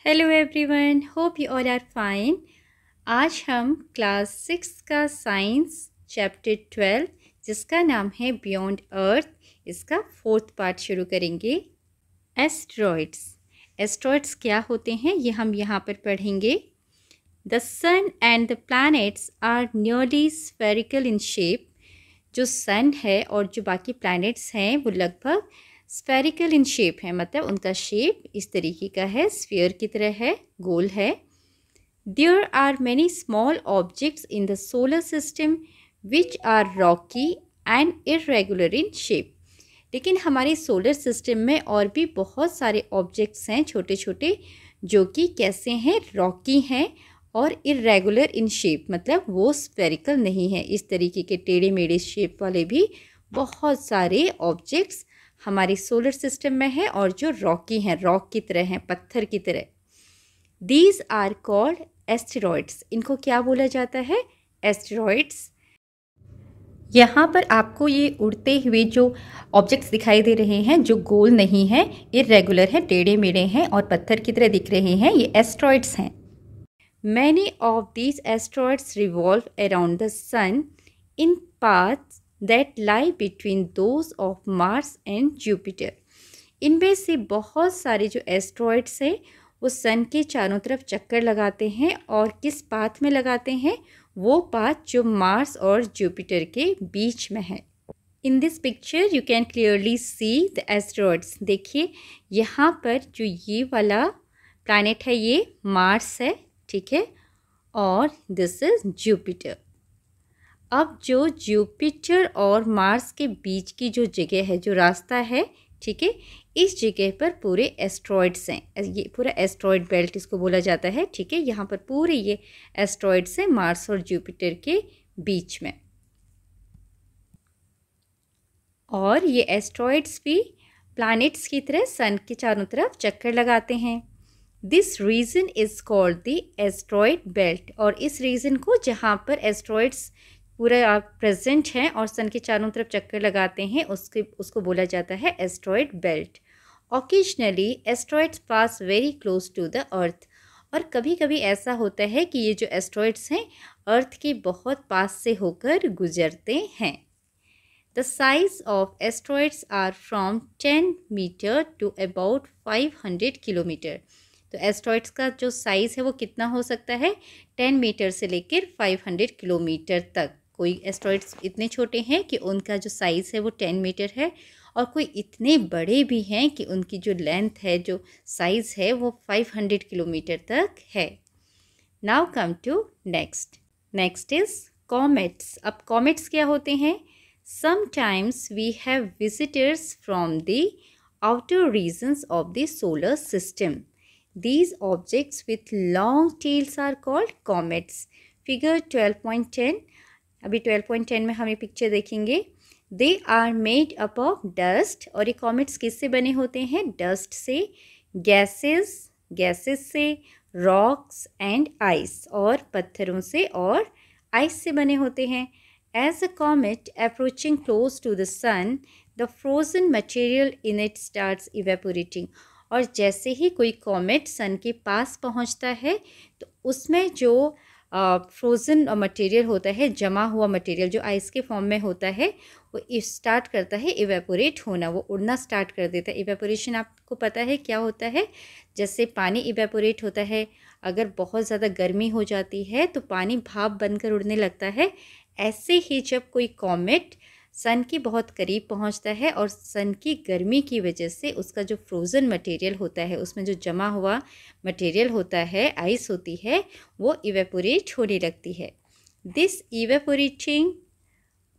Hello everyone, hope you all are fine. आज हम class 6 का साइंस चैप्टर 12 जिसका नाम है बियॉन्ड अर्थ, इसका फोर्थ पार्ट शुरू करेंगे। एस्ट्रॉइड्स। एस्ट्रॉइड्स क्या होते हैं ये हम यहाँ पर पढ़ेंगे। The sun and the planets are nearly spherical in shape. जो सन है और जो बाकी प्लैनेट्स हैं वो लगभग स्फेरिकल इन शेप है, मतलब उनका शेप इस तरीके का है, स्फीयर की तरह है, गोल है। There are many small objects in the solar system which are rocky and irregular in shape. लेकिन हमारे सोलर सिस्टम में और भी बहुत सारे ऑब्जेक्ट्स हैं छोटे छोटे, जो कि कैसे हैं, रॉकी हैं और इरेगुलर इन शेप, मतलब वो स्फेरिकल नहीं है। इस तरीके के टेढ़े मेढ़े शेप वाले भी बहुत सारे ऑब्जेक्ट्स हमारे सोलर सिस्टम में है और जो रॉकी हैं, रॉक की तरह हैं, पत्थर की तरह। These are called asteroids. इनको क्या बोला जाता है? एस्टेरॉइड्स। यहाँ पर आपको ये उड़ते हुए जो ऑब्जेक्ट्स दिखाई दे रहे हैं, जो गोल नहीं हैं, इरेगुलर हैं, टेढ़े मेढ़े हैं और पत्थर की तरह दिख रहे हैं, ये एस्टेरॉइड्स हैं। Many of these asteroids revolve around the Sun in paths that lie between those of Mars and Jupiter. इनमें से बहुत सारे जो एस्ट्रॉइड्स हैं वो सन के चारों तरफ चक्कर लगाते हैं, और किस पाथ में लगाते हैं? वो पाथ जो मार्स और जुपिटर के बीच में है। In this picture you can clearly see the asteroids. देखिए यहाँ पर जो ये वाला प्लैनेट है ये मार्स है, ठीक है, और दिस इज जुपिटर। अब जो जुपिटर और मार्स के बीच की जो जगह है, जो रास्ता है, ठीक है, इस जगह पर पूरे एस्ट्रॉइड्स हैं। ये पूरा एस्ट्रॉइड बेल्ट इसको बोला जाता है, ठीक है। यहाँ पर पूरे ये एस्ट्रॉइड्स हैं मार्स और जुपिटर के बीच में। और ये एस्ट्रॉइड्स भी प्लैनेट्स की तरह सन के चारों तरफ चक्कर लगाते हैं। This region is called the asteroid belt. और इस रीजन को, जहाँ पर एस्ट्रॉइड्स पूरा प्रेजेंट हैं और सन के चारों तरफ चक्कर लगाते हैं, उसको बोला जाता है asteroid belt. Occasionally asteroids pass very close to the earth. और कभी कभी ऐसा होता है कि ये जो एस्ट्रॉइड्स हैं अर्थ के बहुत पास से होकर गुजरते हैं। The size of asteroids are from 10 metre to about 500 kilometre. तो एस्ट्रॉइड्स का जो साइज़ है वो कितना हो सकता है? 10 मीटर से लेकर 500 किलोमीटर तक। कोई एस्ट्रॉइड्स इतने छोटे हैं कि उनका जो साइज़ है वो 10 मीटर है, और कोई इतने बड़े भी हैं कि उनकी जो लेंथ है, जो साइज़ है, वो 500 किलोमीटर तक है। Now come to next is comets. अब कॉमेट्स क्या होते हैं? Sometimes we have visitors from the outer regions of the solar system. These objects with long tails are called comets. Figure 12.10. अभी 12.10 में हम ये पिक्चर देखेंगे। They are made up of dust. और ये comets किससे बने होते हैं? डस्ट से, गैसेस से, रॉक्स एंड आइस, और पत्थरों से और आइस से बने होते हैं। As a comet approaching close to the sun, the frozen material in it starts evaporating. और जैसे ही कोई कॉमेट सन के पास पहुंचता है तो उसमें जो फ्रोज़न मटेरियल होता है, जमा हुआ मटेरियल जो आइस के फॉर्म में होता है, वो स्टार्ट करता है इवेपोरेट होना, वो उड़ना स्टार्ट कर देता है। इवेपोरेशन आपको पता है क्या होता है? जैसे पानी इवेपोरेट होता है, अगर बहुत ज़्यादा गर्मी हो जाती है तो पानी भाप बनकर उड़ने लगता है। ऐसे ही जब कोई कॉमेट सन के बहुत करीब पहुंचता है और सन की गर्मी की वजह से उसका जो फ्रोज़न मटेरियल होता है, उसमें जो जमा हुआ मटेरियल होता है, आइस होती है, वो इवेपोरेट होने लगती है। This evaporating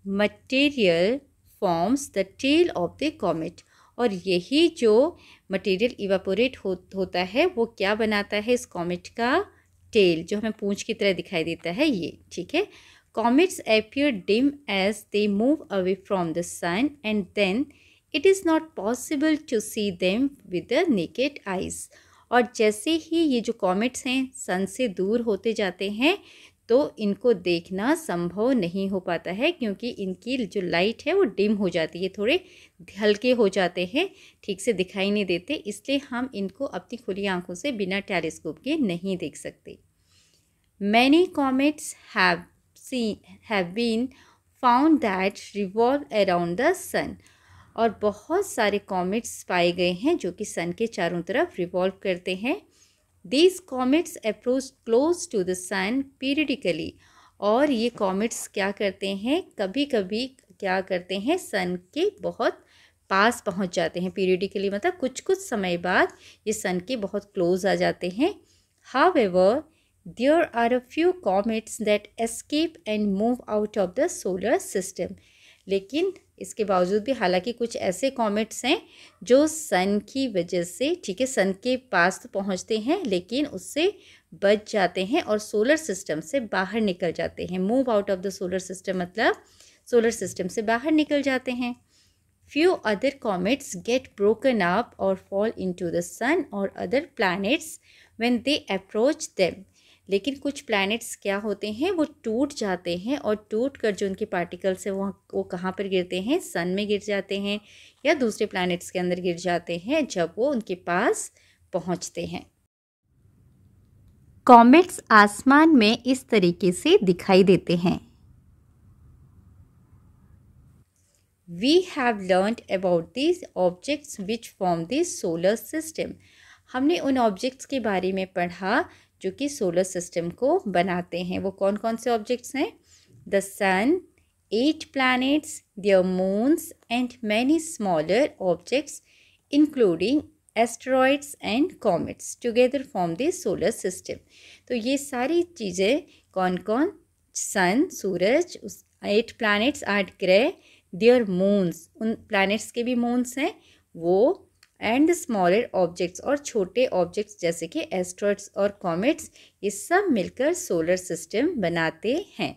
material forms the tail of the comet. और यही जो मटेरियल इवेपोरेट होता है वो क्या बनाता है? इस कॉमेट का टेल, जो हमें पूंछ की तरह दिखाई देता है, ये, ठीक है। Comets appear dim as they move away from the sun, and then it is not possible to see them with the naked eyes. और जैसे ही ये जो कॉमेट्स हैं सन से दूर होते जाते हैं तो इनको देखना संभव नहीं हो पाता है, क्योंकि इनकी जो लाइट है वो डिम हो जाती है, थोड़े हल्के हो जाते हैं, ठीक से दिखाई नहीं देते, इसलिए हम इनको अपनी खुली आंखों से बिना टेलीस्कोप के नहीं देख सकते। Many comets have been found that revolve around the sun, और बहुत सारे कॉमेट्स पाए गए हैं जो कि सन के चारों तरफ रिवॉल्व करते हैं। These comets approach close to the sun periodically, और ये कॉमेट्स क्या करते हैं, कभी कभी क्या करते हैं, सन के बहुत पास पहुंच जाते हैं। पीरियडिकली मतलब कुछ कुछ समय बाद ये सन के बहुत क्लोज आ जाते हैं। However, there are a few comets that escape and move out of the solar system. लेकिन इसके बावजूद भी हालांकि कुछ ऐसे कॉमेट्स हैं जो सन की वजह से, ठीक है, सन के पास तो पहुंचते हैं लेकिन उससे बच जाते हैं और सोलर सिस्टम से बाहर निकल जाते हैं। Move out of the solar system मतलब सोलर सिस्टम से बाहर निकल जाते हैं। Few other comets get broken up और फॉल इनटू द सन और other planets when they approach them. लेकिन कुछ प्लैनेट्स क्या होते हैं, वो टूट जाते हैं और टूट कर जो उनके पार्टिकल्स हैं वो कहाँ पर गिरते हैं, सन में गिर जाते हैं या दूसरे प्लैनेट्स के अंदर गिर जाते हैं जब वो उनके पास पहुँचते हैं। कॉमेट्स आसमान में इस तरीके से दिखाई देते हैं। We have learned about these objects which form the solar system. हमने उन ऑब्जेक्ट्स के बारे में पढ़ा जो कि सोलर सिस्टम को बनाते हैं। वो कौन कौन से ऑब्जेक्ट्स हैं? The sun, 8 planets, their moons and many smaller objects including asteroids and comets together form the solar system. तो ये सारी चीज़ें कौन कौन? सन सूरज, 8 planets 8 ग्रह, देयर मून्स उन प्लैनेट्स के भी मून्स हैं वो, एंड द स्मॉलर ऑब्जेक्ट्स और छोटे ऑब्जेक्ट्स जैसे कि एस्ट्रॉइड्स और कॉमेट्स, ये सब मिलकर सोलर सिस्टम बनाते हैं।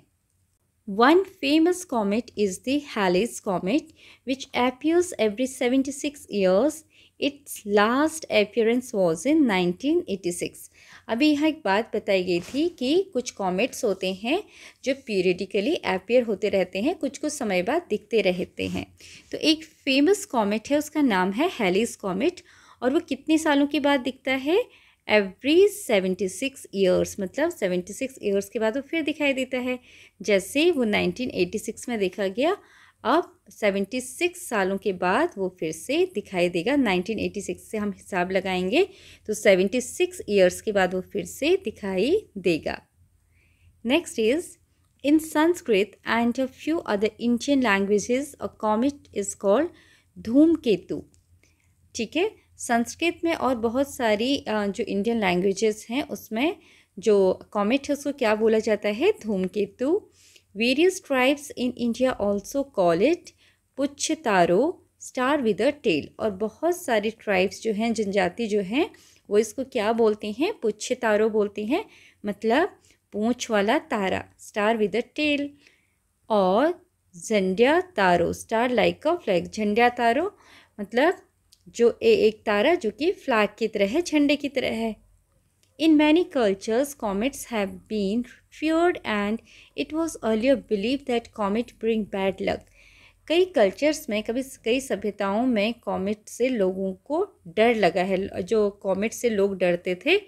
One famous comet is the Halley's comet which appears every 76 years. Its last appearance was in 1986. अभी यहाँ एक बात बताई गई थी कि कुछ कॉमेट्स होते हैं जो पीरियडिकली अपीयर होते रहते हैं, कुछ कुछ समय बाद दिखते रहते हैं। तो एक फेमस कॉमेट है, उसका नाम है हैलीज कॉमेट, और वो कितने सालों के बाद दिखता है? एवरी 76 ईयर्स, मतलब 76 ईयर्स के बाद वो फिर दिखाई देता है। जैसे वो 1986 में देखा गया, अब 76 सालों के बाद वो फिर से दिखाई देगा। 1986 से हम हिसाब लगाएंगे तो 76 ईयर्स के बाद वो फिर से दिखाई देगा। Next is in Sanskrit and a few other Indian languages a comet is called धूमकेतु। ठीक है, संस्कृत में और बहुत सारी जो इंडियन लैंग्वेजेस हैं उसमें जो कॉमेट है उसको क्या बोला जाता है? धूमकेतु। Various tribes in India also call it पुच्छतारो, स्टार विद अ टेल। और बहुत सारी ट्राइब्स जो हैं, जनजाति जो हैं, वो इसको क्या बोलते हैं? पुच्छतारो बोलते हैं, मतलब पूंछ वाला तारा, स्टार विद अ टेल। और झंडिया तारो, स्टार लाइक अ फ्लैग, झंडिया तारो मतलब जो एक तारा जो कि फ्लैग की तरह है, झंडे की तरह है। In many cultures, comets have been feared and it was earlier believed that comet bring bad luck. कई कल्चर्स में, कई सभ्यताओं में कॉमेट से लोगों को डर लगा है। जो कॉमेट से लोग डरते थे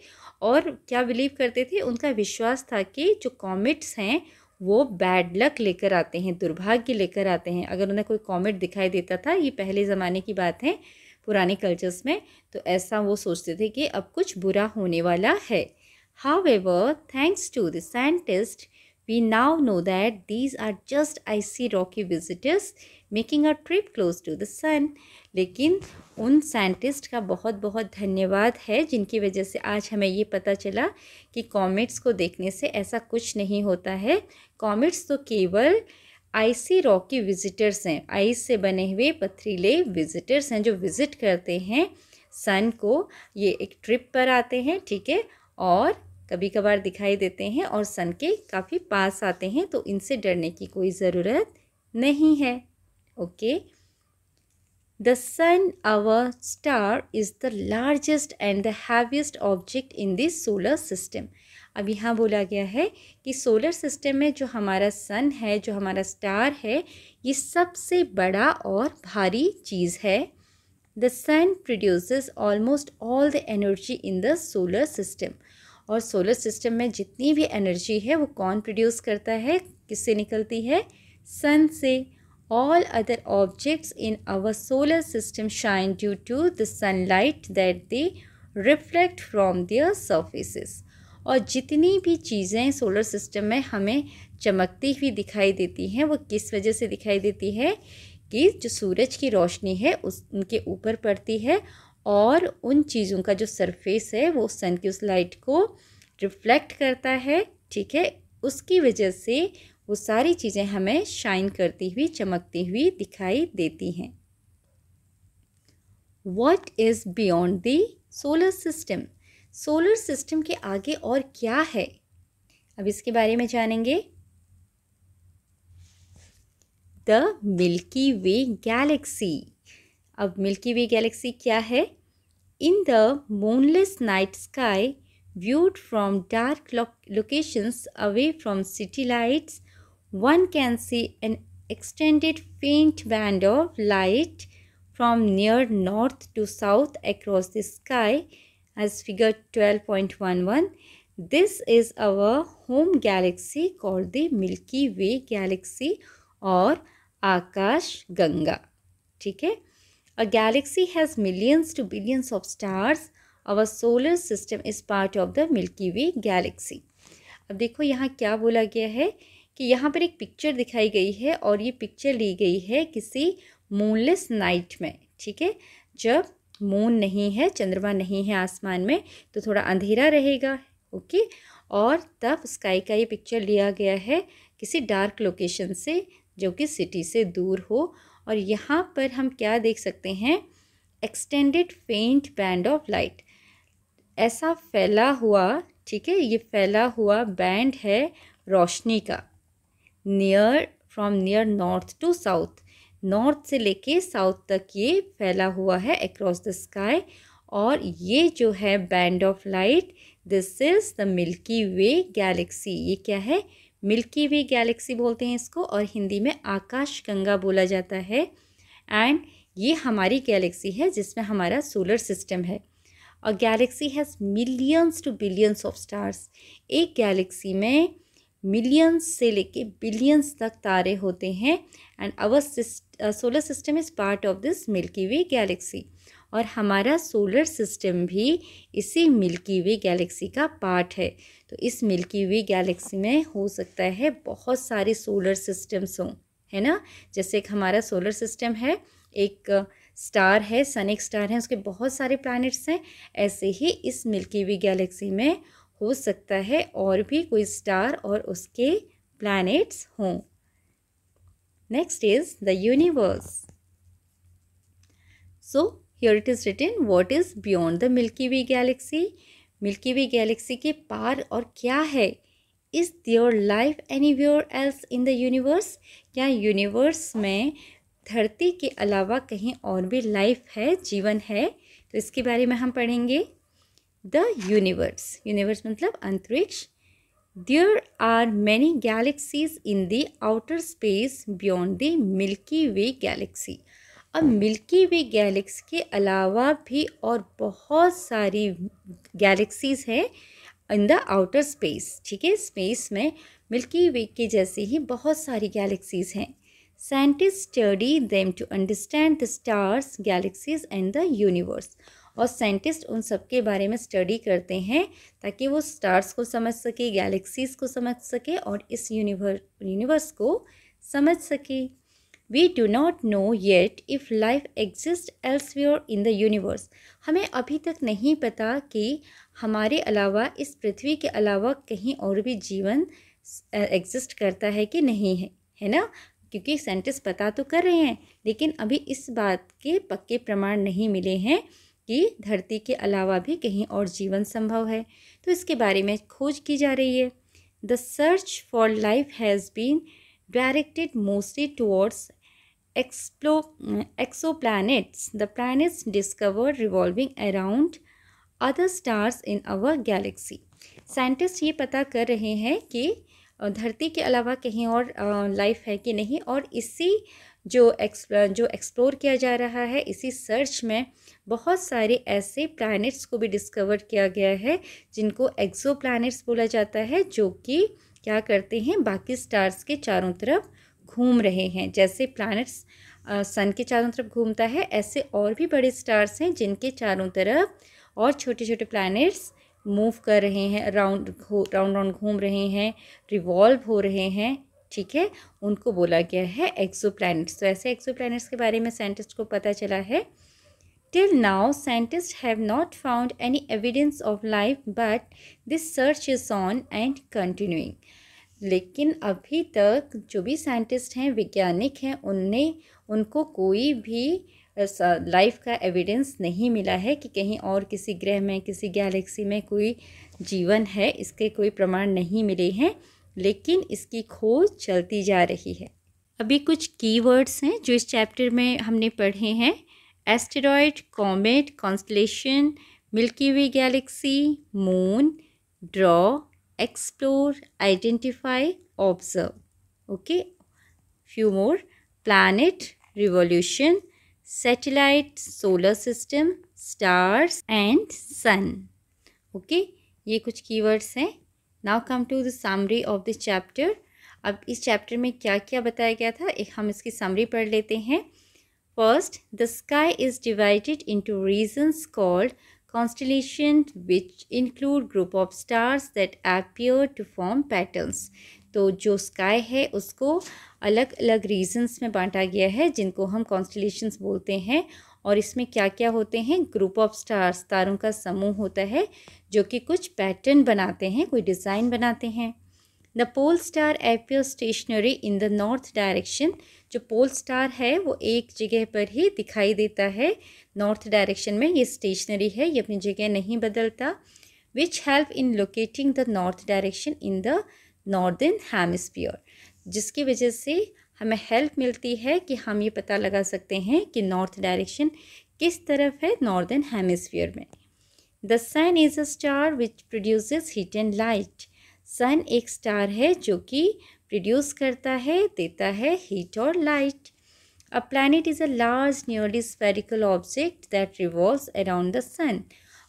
और क्या बिलीव करते थे, उनका विश्वास था कि जो कॉमेट्स हैं वो बैड लक लेकर आते हैं, दुर्भाग्य लेकर आते हैं। अगर उन्हें कोई कॉमेट दिखाई देता था, ये पहले ज़माने की बात है, पुराने कल्चर्स में, तो ऐसा वो सोचते थे कि अब कुछ बुरा होने वाला है। However, thanks to the scientists, we now know that these are just icy rocky visitors making a trip close to the sun. लेकिन उन साइंटिस्ट का बहुत बहुत धन्यवाद है जिनकी वजह से आज हमें ये पता चला कि कॉमेट्स को देखने से ऐसा कुछ नहीं होता है। कॉमेट्स तो केवल आइसी रॉकी विजिटर्स हैं, आइस से बने हुए पथरीले विजिटर्स हैं जो विज़िट करते हैं सन को। ये एक ट्रिप पर आते हैं, ठीक है, और कभी कभार दिखाई देते हैं और सन के काफ़ी पास आते हैं, तो इनसे डरने की कोई ज़रूरत नहीं है। Okay, the sun, our star, is the largest and the heaviest object in this solar system. अब यहाँ बोला गया है कि सोलर सिस्टम में जो हमारा सन है, जो हमारा स्टार है, ये सबसे बड़ा और भारी चीज़ है। The sun produces almost all the energy in the solar system. और सोलर सिस्टम में जितनी भी एनर्जी है वो कौन प्रोड्यूस करता है, किससे निकलती है? सन से। All other objects in our solar system shine due to the sunlight that they reflect from their surfaces. और जितनी भी चीज़ें सोलर सिस्टम में हमें चमकती हुई दिखाई देती हैं वो किस वजह से दिखाई देती है कि जो सूरज की रोशनी है उनके ऊपर पड़ती है और उन चीज़ों का जो सरफेस है वो सन की उस लाइट को रिफ्लेक्ट करता है, ठीक है। उसकी वजह से वो सारी चीज़ें हमें शाइन करती हुई, चमकती हुई दिखाई देती हैं। What is beyond the solar system? Solar system के आगे और क्या है, अब इसके बारे में जानेंगे। The milky way Galaxy. अब मिल्की वे गैलेक्सी क्या है? In the moonless night sky viewed from dark locations away from city lights, one can see an extended faint band of light from near north to south across the sky as figure 12.11. This is our home galaxy called the Milky Way galaxy और आकाश गंगा, ठीक है। A galaxy has millions to billions of stars. Our solar system is part of the Milky Way galaxy. अब देखो यहाँ क्या बोला गया है कि यहाँ पर एक पिक्चर दिखाई गई है और ये पिक्चर ली गई है किसी मूनलेस नाइट में, ठीक है। जब मून नहीं है, चंद्रमा नहीं है आसमान में, तो थोड़ा अंधेरा रहेगा, ओके। और तब स्काई का ये पिक्चर लिया गया है किसी डार्क लोकेशन से जो कि सिटी से दूर हो। और यहाँ पर हम क्या देख सकते हैं? एक्सटेंडेड फेंट बैंड ऑफ लाइट, ऐसा फैला हुआ, ठीक है, ये फैला हुआ बैंड है रोशनी का। From near north to south, north से लेके साउथ तक ये फैला हुआ है अक्रॉस द स्काई। और ये जो है band of light, this is the milky way Galaxy. ये क्या है? मिल्की वे गैलेक्सी बोलते हैं इसको, और हिंदी में आकाश गंगा बोला जाता है। एंड ये हमारी गैलेक्सी है जिसमें हमारा सोलर सिस्टम है। और galaxy has millions to billions of stars. एक गैलेक्सी में मिलियंस से लेके बिलियंस तक तारे होते हैं। And our solar system is part of this milky way galaxy. और हमारा सोलर सिस्टम भी इसी मिल्की वे गैलेक्सी का पार्ट है। तो इस मिल्की वे गैलेक्सी में हो सकता है बहुत सारे सोलर सिस्टम्स हों, है ना। जैसे एक हमारा सोलर सिस्टम है, एक स्टार है, सन एक स्टार है, उसके बहुत सारे प्लैनेट्स हैं। ऐसे ही इस मिल्की वे गैलेक्सी में हो सकता है और भी कोई स्टार और उसके प्लैनेट्स हों। Next is the universe. So here it is written what is beyond the Milky Way galaxy. Milky Way galaxy के पार और क्या है? Is there life anywhere else in the universe? क्या यूनिवर्स में धरती के अलावा कहीं और भी लाइफ है, जीवन है? तो इसके बारे में हम पढ़ेंगे। द यूनिवर्स, यूनिवर्स मतलब अंतरिक्ष। There are many galaxies in the outer space beyond the Milky Way galaxy. अब मिल्की वे गैलेक्सी के अलावा भी और बहुत सारी गैलेक्सीज़ हैं इन द आउटर स्पेस, ठीक है। स्पेस में मिल्की वे के जैसे ही बहुत सारी गैलेक्सीज़ हैं। Scientist study them to understand the stars, galaxies and the universe. और साइंटिस्ट उन सब के बारे में स्टडी करते हैं ताकि वो स्टार्स को समझ सके, गैलेक्सीज़ को समझ सके और इस यूनिवर्स को समझ सके। We do not know yet if life exists elsewhere in the universe. हमें अभी तक नहीं पता कि हमारे अलावा, इस पृथ्वी के अलावा कहीं और भी जीवन एग्जिस्ट करता है कि नहीं है ना। क्योंकि साइंटिस्ट पता तो कर रहे हैं लेकिन अभी इस बात के पक्के प्रमाण नहीं मिले हैं कि धरती के अलावा भी कहीं और जीवन संभव है। तो इसके बारे में खोज की जा रही है। The search for life has been directed mostly towards exoplanets, the planets discovered revolving around other stars in our galaxy. Scientist ये पता कर रहे हैं कि धरती के अलावा कहीं और लाइफ है कि नहीं, और इसी जो एक्सप्लोर किया जा रहा है, इसी सर्च में बहुत सारे ऐसे प्लैनेट्स को भी डिस्कवर किया गया है जिनको एक्सो प्लैनेट्स बोला जाता है, जो कि क्या करते हैं, बाकी स्टार्स के चारों तरफ घूम रहे हैं। जैसे प्लैनेट्स सन के चारों तरफ घूमता है, ऐसे और भी बड़े स्टार्स हैं जिनके चारों तरफ और छोटे छोटे प्लैनेट्स मूव कर रहे हैं, राउंड राउंड घूम रहे हैं, रिवॉल्व हो रहे हैं। ठीक है, उनको बोला गया है एक्सो प्लैनेट्स। तो ऐसे एक्सो प्लैनेट्स के बारे में साइंटिस्ट को पता चला है। Till now scientist have not found any evidence of life, but this search is on and continuing. लेकिन अभी तक जो भी साइंटिस्ट हैं, वैज्ञानिक हैं, उनको कोई भी लाइफ का एविडेंस नहीं मिला है कि कहीं और किसी ग्रह में, किसी गैलेक्सी में कोई जीवन है। इसके कोई प्रमाण नहीं मिले हैं, लेकिन इसकी खोज चलती जा रही है। अभी कुछ कीवर्ड्स हैं जो इस चैप्टर में हमने पढ़े हैं। Asteroid, comet, constellation, Milky way galaxy, moon, draw, explore, identify, observe. Okay, few more: planet, revolution, satellite, solar system, stars and sun. Okay, ये कुछ keywords हैं। Now come to the summary of this chapter. अब इस chapter में क्या क्या बताया गया था, एक हम इसकी समरी पढ़ लेते हैं। First, the sky is divided into regions called constellation, which include group of stars that appear to form patterns. तो जो स्काई है उसको अलग अलग रीजन्स में बांटा गया है, जिनको हम कॉन्स्टलेशंस बोलते हैं। और इसमें क्या क्या होते हैं, ग्रुप ऑफ स्टार्स, तारों का समूह होता है जो कि कुछ पैटर्न बनाते हैं, कोई डिज़ाइन बनाते हैं। The pole star appear stationary in the north direction. जो पोल स्टार है वो एक जगह पर ही दिखाई देता है, नॉर्थ डायरेक्शन में। ये स्टेशनरी है, ये अपनी जगह नहीं बदलता। Which help in locating the north direction in the northern hemisphere. जिसकी वजह से हमें हेल्प मिलती है कि हम ये पता लगा सकते हैं कि नॉर्थ डायरेक्शन किस तरफ है नॉर्दर्न हेमिस्फीयर में। The sun is a star which produces heat and light. Sun एक स्टार है जो कि प्रोड्यूस करता है, देता है हीट और light. A planet is a large nearly spherical object that revolves around the sun.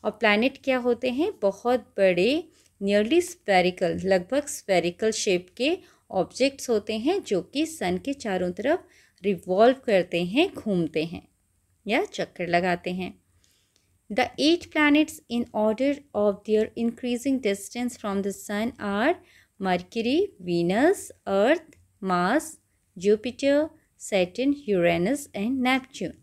और प्लैनेट क्या होते हैं, बहुत बड़े नियरली स्फेरिकल, लगभग स्फेरिकल शेप के ऑब्जेक्ट्स होते हैं जो कि सन के चारों तरफ रिवॉल्व करते हैं, घूमते हैं या चक्कर लगाते हैं। The 8 planets in order of their increasing distance from the Sun are Mercury, Venus, Earth, Mars, Jupiter, Saturn, Uranus and Neptune.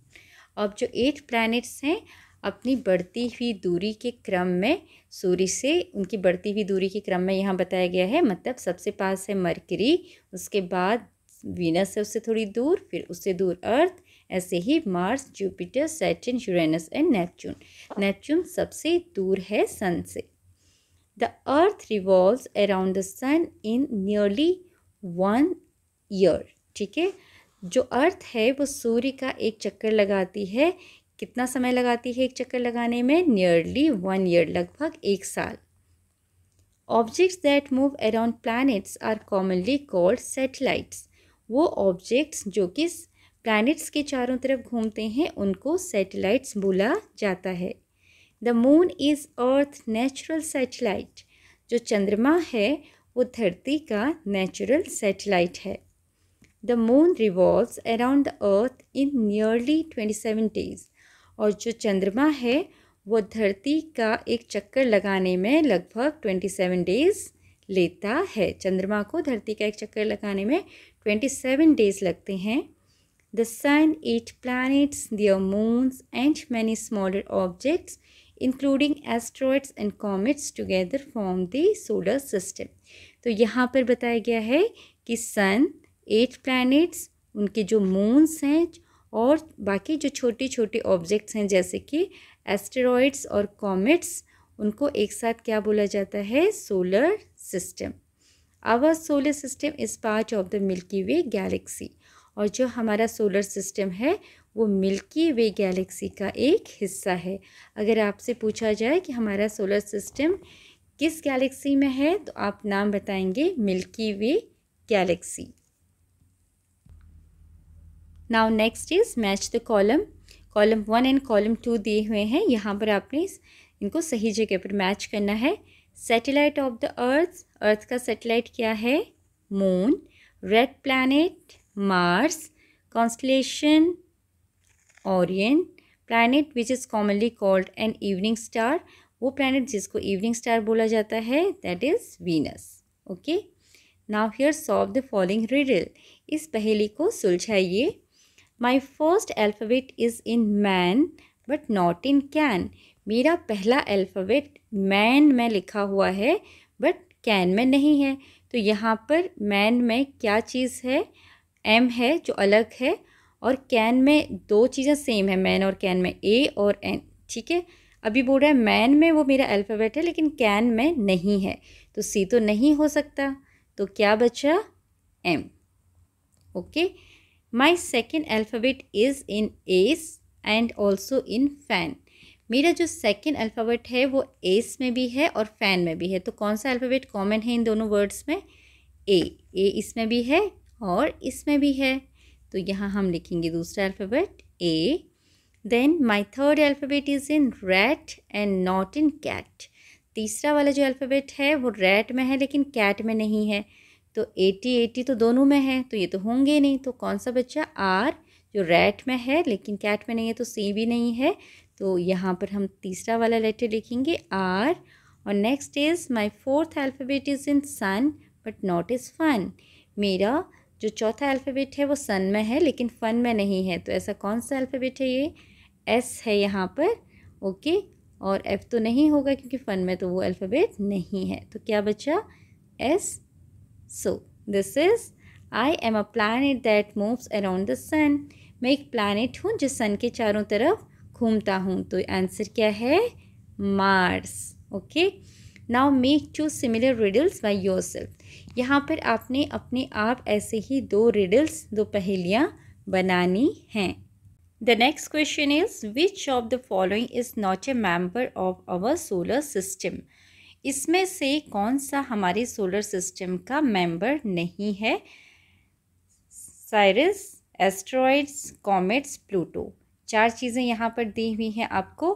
अब जो 8 planets हैं अपनी बढ़ती हुई दूरी के क्रम में सूर्य से, उनकी बढ़ती हुई दूरी के क्रम में यहाँ बताया गया है। मतलब सबसे पास है मरकरी, उसके बाद वीनस है उससे थोड़ी दूर, फिर उससे दूर अर्थ, ऐसे ही Mars, Jupiter, Saturn, Uranus and Neptune. Neptune सबसे दूर है सन से। The Earth revolves around the sun in nearly 1 year. ठीक है, जो अर्थ है वो सूर्य का एक चक्कर लगाती है। कितना समय लगाती है एक चक्कर लगाने में, नियरली 1 ईयर, लगभग 1 साल। Objects that move around planets are commonly called satellites. वो ऑब्जेक्ट्स जो कि प्लैनेट्स के चारों तरफ घूमते हैं उनको सैटेलाइट्स बोला जाता है। The moon is earth natural satellite. जो चंद्रमा है वो धरती का नेचुरल सैटेलाइट है। The moon revolves around the earth in nearly 27 days. और जो चंद्रमा है वो धरती का एक चक्कर लगाने में लगभग 27 डेज लेता है। चंद्रमा को धरती का एक चक्कर लगाने में 27 डेज लगते हैं। The sun, 8 planets, their moons, and many smaller objects, including asteroids and comets, together form the solar system. तो यहाँ पर बताया गया है कि सन, 8 planets, उनके जो मून्स हैं और बाकी जो छोटी छोटी ऑब्जेक्ट्स हैं जैसे कि एस्टेरॉइड्स और कॉमेट्स, उनको एक साथ क्या बोला जाता है, solar system. Our solar system is part of the milky way galaxy. और जो हमारा सोलर सिस्टम है वो मिल्की वे गैलेक्सी का एक हिस्सा है। अगर आपसे पूछा जाए कि हमारा सोलर सिस्टम किस गैलेक्सी में है तो आप नाम बताएंगे milky way Galaxy. Now next is match the column. Column 1 and column 2 दिए हुए हैं, यहाँ पर आपने इनको सही जगह पर मैच करना है। Satellite of the Earth, Earth का सैटेलाइट क्या है? Moon. Red planet, Mars. Constellation, Orion. Planet which is commonly called an evening star, वो प्लैनेट जिसको इवनिंग स्टार बोला जाता है that is Venus. Okay, now here solve the following riddle, इस पहेली को सुलझाइए। My first alphabet is in man but not in can, मेरा पहला अल्फ़ाबेट मैन में लिखा हुआ है बट कैन में नहीं है। तो यहाँ पर मैन में क्या चीज़ है? एम है जो अलग है, और कैन में दो चीज़ें सेम है, मैन और कैन में ए और एन। ठीक है, अभी बोल रहा है मैन में वो मेरा अल्फ़ाबेट है लेकिन कैन में नहीं है, तो सी तो नहीं हो सकता, तो क्या बचा? M. Okay, my second alphabet is in S and also in fan, मेरा जो सेकेंड अल्फ़ाबेट है वो एस में भी है और फैन में भी है। तो कौन सा अल्फ़ाबेट कॉमन है इन दोनों वर्ड्स में? ए। ए इसमें भी है और इसमें भी है, तो यहाँ हम लिखेंगे दूसरा alphabet A. Then my third alphabet is in rat and not in cat, तीसरा वाला जो अल्फ़ाबेट है वो रैट में है लेकिन कैट में नहीं है। तो 80 तो दोनों में है, तो ये तो होंगे नहीं, तो कौन सा बच्चा? आर, जो रैट में है लेकिन कैट में नहीं है, तो सी भी नहीं है, तो यहाँ पर हम तीसरा वाला लेटर लिखेंगे आर। और next is my fourth alphabet is in sun but not is fun, मेरा जो चौथा अल्फ़ाबेट है वो सन में है लेकिन फ़न में नहीं है, तो ऐसा कौन सा अल्फ़ाबेट है? ये एस है यहाँ पर। ओके, और एफ तो नहीं होगा क्योंकि फ़न में तो वो अल्फ़ाबेट नहीं है, तो क्या बचा? S. So this is I am a planet that moves around the sun, मैं एक प्लैनेट हूँ जो सन के चारों तरफ घूमता हूँ, तो आंसर क्या है? Mars. Okay, now make 2 similar riddles by yourself, यहाँ पर आपने अपने आप ऐसे ही 2 रिडल्स, 2 पहेलियाँ बनानी हैं। The next question is which of the following is not a member of our solar system, इसमें से कौन सा हमारे सोलर सिस्टम का मेंबर नहीं है? साइरस, एस्ट्रॉइड्स, कॉमेट्स, प्लूटो, 4 चीज़ें यहाँ पर दी हुई हैं आपको,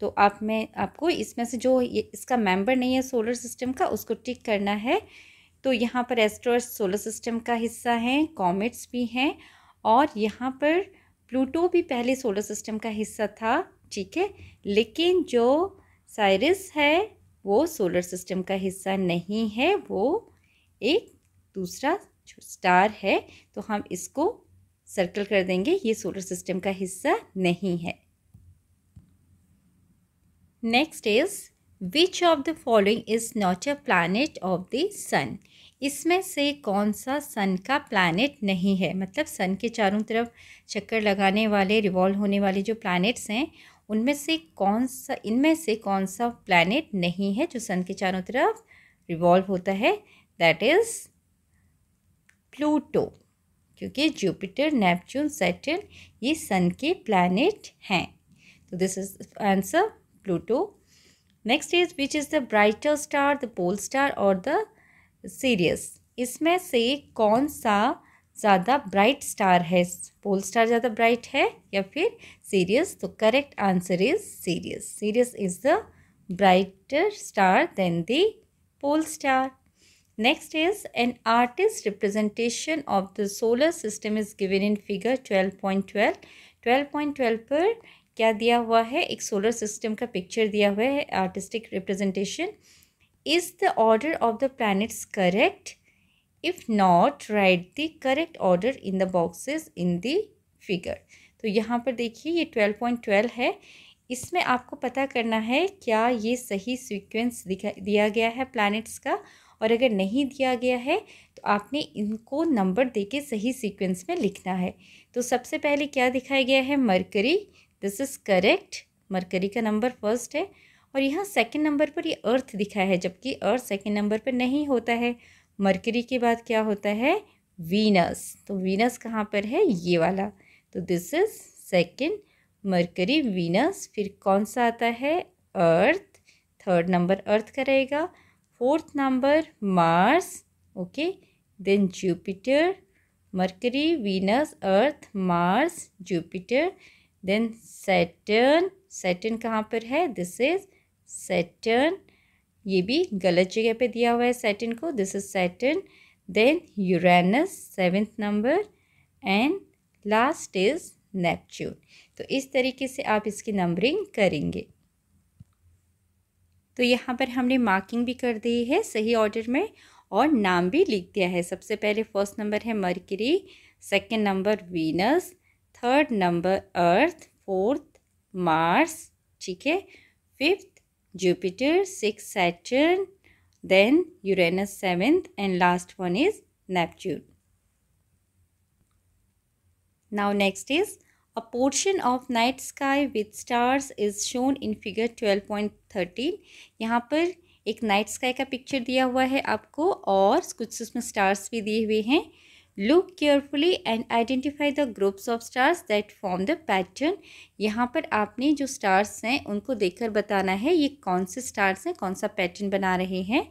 तो आपको इसमें से जो इसका मेंबर नहीं है सोलर सिस्टम का उसको टिक करना है। तो यहाँ पर एस्ट्रॉइड्स सोलर सिस्टम का हिस्सा हैं, कॉमेट्स भी हैं, और यहाँ पर प्लूटो भी पहले सोलर सिस्टम का हिस्सा था, ठीक है, लेकिन जो साइरस है वो सोलर सिस्टम का हिस्सा नहीं है, वो एक दूसरा स्टार है, तो हम इसको सर्कल कर देंगे, ये सोलर सिस्टम का हिस्सा नहीं है। Next is which of the following is not a planet of the sun, इसमें से कौन सा सन का प्लैनेट नहीं है? मतलब सन के चारों तरफ चक्कर लगाने वाले, रिवॉल्व होने वाले जो प्लैनेट्स हैं उनमें से इनमें से कौन सा प्लैनेट नहीं है जो सन के चारों तरफ रिवॉल्व होता है? दैट इज़ प्लूटो, क्योंकि जुपिटर, नेपच्यून, सैटर्न ये सन के प्लैनेट हैं, तो this is answer Pluto. Next is which is the brighter star, the pole star और द सीरियस, इसमें से कौन सा ज़्यादा ब्राइट स्टार है? पोल स्टार ज़्यादा ब्राइट है या फिर सीरियस? तो correct answer is Sirius, Sirius is the brighter star than the pole star. Next is an artist representation of the solar system is given in figure 12.12. 12.12 पर क्या दिया हुआ है? एक सोलर सिस्टम का पिक्चर दिया हुआ है, artistic representation. Is the order of the planets correct? If not right the correct order in the boxes in the figure. तो यहाँ पर देखिए ये 12.12 है, इसमें आपको पता करना है क्या ये सही सीक्वेंस दिया गया है प्लैनेट्स का, और अगर नहीं दिया गया है तो आपने इनको नंबर देके सही सीक्वेंस में लिखना है। तो सबसे पहले क्या दिखाया गया है? Mercury, this is correct, mercury का नंबर फर्स्ट है, और यहाँ सेकंड नंबर पर ये अर्थ दिखाया है, जबकि अर्थ सेकंड नंबर पर नहीं होता है। मरकरी के बाद क्या होता है? वीनस, तो वीनस कहाँ पर है? ये वाला, तो this is second mercury Venus, फिर कौन सा आता है अर्थ, थर्ड नंबर अर्थ का रहेगा, fourth number Mars, okay, then Jupiter, Mercury Venus Earth Mars Jupiter, then Saturn, Saturn कहाँ पर है, दिस इज सैटर्न, ये भी गलत जगह पे दिया हुआ है सैटर्न को, this is Saturn, then Uranus seventh number, and last is Neptune. तो इस तरीके से आप इसकी नंबरिंग करेंगे। तो यहाँ पर हमने मार्किंग भी कर दी है सही ऑर्डर में और नाम भी लिख दिया है। सबसे पहले फर्स्ट नंबर है Mercury, second number Venus, third number Earth, fourth Mars, ठीक है, fifth Jupiter, six Saturn, then Uranus seventh, and last one is Neptune. Now next is a portion of night sky with stars is shown in figure 12.13। यहाँ पर एक night sky का picture दिया हुआ है आपको और कुछ उसमें स्टार्स भी दिए हुए हैं। Look carefully and identify the groups of stars that form the pattern. यहाँ पर आपने जो स्टार्स हैं उनको देखकर बताना है ये कौन से स्टार्स हैं, कौन सा पैटर्न बना रहे हैं।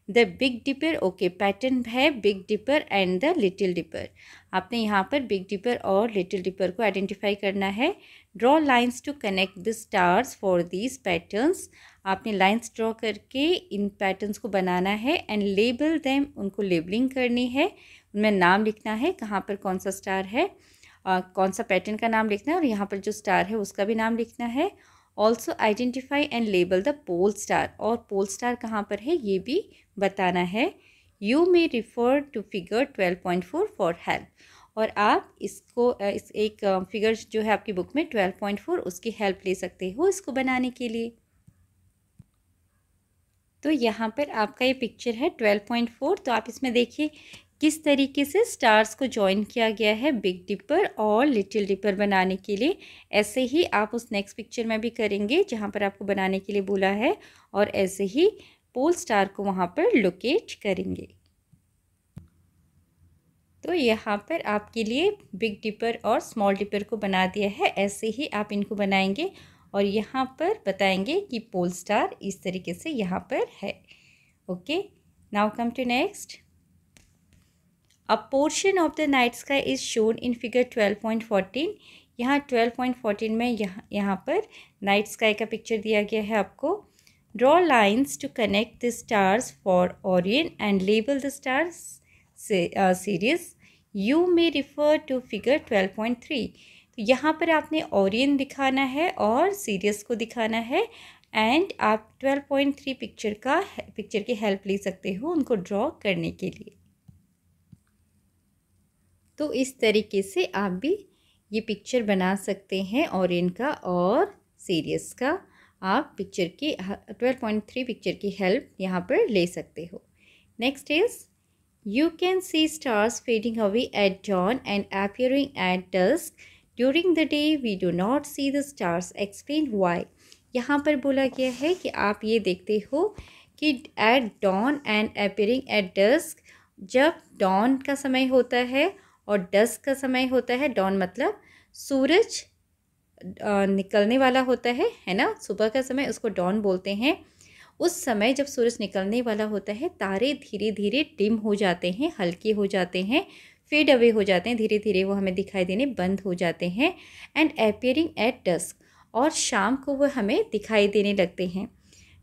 The big dipper, okay, pattern है big dipper and the little dipper. आपने यहाँ पर बिग डिपर और लिटिल डिपर को आइडेंटिफाई करना है। Draw lines to connect the stars for these patterns. आपने लाइंस ड्रॉ करके इन पैटर्न्स को बनाना है एंड लेबल देम, उनको लेबलिंग करनी है, उनमें नाम लिखना है कहाँ पर कौन सा स्टार है, कौन सा पैटर्न का नाम लिखना है और यहाँ पर जो स्टार है उसका भी नाम लिखना है। Also identify and label the pole star, और पोल स्टार कहाँ पर है ये भी बताना है। You may refer to figure 12.4 for help, और आप इसको इस एक फिगर जो है आपकी बुक में 12.4 उसकी हेल्प ले सकते हो इसको बनाने के लिए। तो यहाँ पर आपका ये पिक्चर है 12.4। तो आप इसमें देखिए किस तरीके से स्टार्स को जॉइन किया गया है बिग डिपर और लिटिल डिपर बनाने के लिए। ऐसे ही आप उस नेक्स्ट पिक्चर में भी करेंगे जहाँ पर आपको बनाने के लिए बोला है, और ऐसे ही पोल स्टार को वहाँ पर लोकेट करेंगे। तो यहाँ पर आपके लिए बिग डिपर और स्मॉल डिपर को बना दिया है, ऐसे ही आप इनको बनाएंगे और यहाँ पर बताएंगे कि पोल स्टार इस तरीके से यहाँ पर है। Okay, now come to next. A portion of the night sky is shown in figure 12.14। यहाँ 12.14 में यहाँ पर नाइट स्काई का पिक्चर दिया गया है आपको। Draw lines to connect the stars for Orion and label the stars series. You may refer to figure 12.3। तो यहाँ पर आपने ओरियन दिखाना है और सीरियस को दिखाना है, एंड आप 12.3 पिक्चर की हेल्प ले सकते हो उनको ड्रॉ करने के लिए। तो इस तरीके से आप भी ये पिक्चर बना सकते हैं ओरियन का और सीरियस का। आप पिक्चर की 12.3 पिक्चर की हेल्प यहाँ पर ले सकते हो। Next is you can see stars fading away at dawn and appearing at dusk. During the day we do not see the stars. Explain why. यहाँ पर बोला गया है कि आप ये देखते हो कि at dawn and appearing at dusk, जब dawn का समय होता है और dusk का समय होता है। dawn मतलब सूरज निकलने वाला होता है ना, सुबह का समय उसको dawn बोलते हैं। उस समय जब सूरज निकलने वाला होता है तारे धीरे धीरे डिम हो जाते हैं, हल्के हो जाते हैं, फेड अवे हो जाते हैं, धीरे धीरे वो हमें दिखाई देने बंद हो जाते हैं। एंड अपीयरिंग एट डस्क, और शाम को वो हमें दिखाई देने लगते हैं।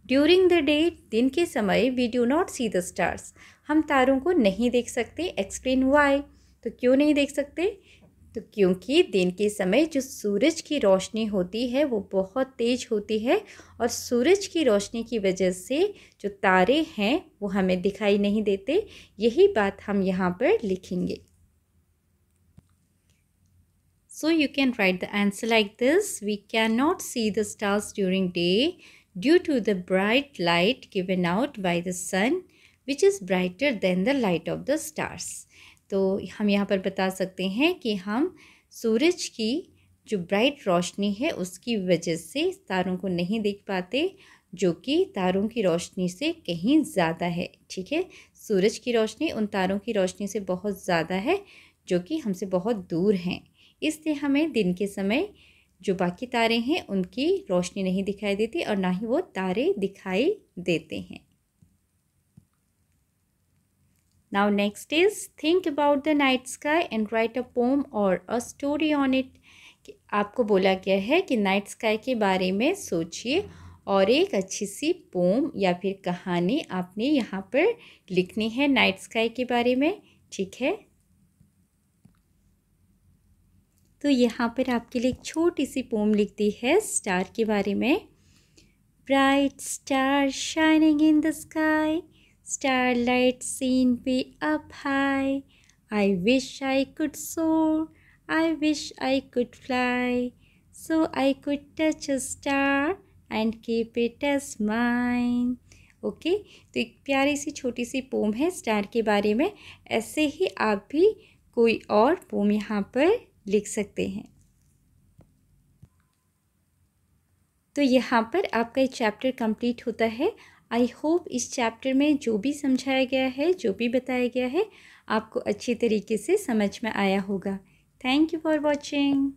ड्यूरिंग द डे, दिन के समय, we do not see the stars, हम तारों को नहीं देख सकते। एक्सप्लेन वाई, तो क्यों नहीं देख सकते? तो क्योंकि दिन के समय जो सूरज की रोशनी होती है वो बहुत तेज़ होती है, और सूरज की रोशनी की वजह से जो तारे हैं वो हमें दिखाई नहीं देते। यही बात हम यहाँ पर लिखेंगे। So you can write the answer like this. We cannot see the stars during day due to the bright light given out by the sun, which is brighter than the light of the stars. तो हम यहाँ पर बता सकते हैं कि हम सूरज की जो ब्राइट रोशनी है उसकी वजह से तारों को नहीं देख पाते, जो कि तारों की रोशनी से कहीं ज़्यादा है। ठीक है, सूरज की रोशनी उन तारों की रोशनी से बहुत ज़्यादा है जो कि हमसे बहुत दूर हैं, इसलिए हमें दिन के समय जो बाकी तारे हैं उनकी रोशनी नहीं दिखाई देती और ना ही वो तारे दिखाई देते हैं। Now next is think about the night sky and write a poem or a story on it. आपको बोला गया है कि नाइट स्काई के बारे में सोचिए और एक अच्छी सी पोम या फिर कहानी आपने यहाँ पर लिखनी है नाइट स्काई के बारे में, ठीक है। तो यहाँ पर आपके लिए एक छोटी सी पोम लिख दी है स्टार के बारे में। Bright star shining in the sky, starlight seen way up high. I wish I could soar, I wish I could fly, so I could touch a star and keep it as mine. Okay, तो एक प्यारी सी छोटी सी pome है star के बारे में। ऐसे ही आप भी कोई और पोम यहाँ पर लिख सकते हैं। तो यहाँ पर आपका ये चैप्टर कंप्लीट होता है। आई होप इस चैप्टर में जो भी समझाया गया है, जो भी बताया गया है, आपको अच्छी तरीके से समझ में आया होगा। Thank you for watching.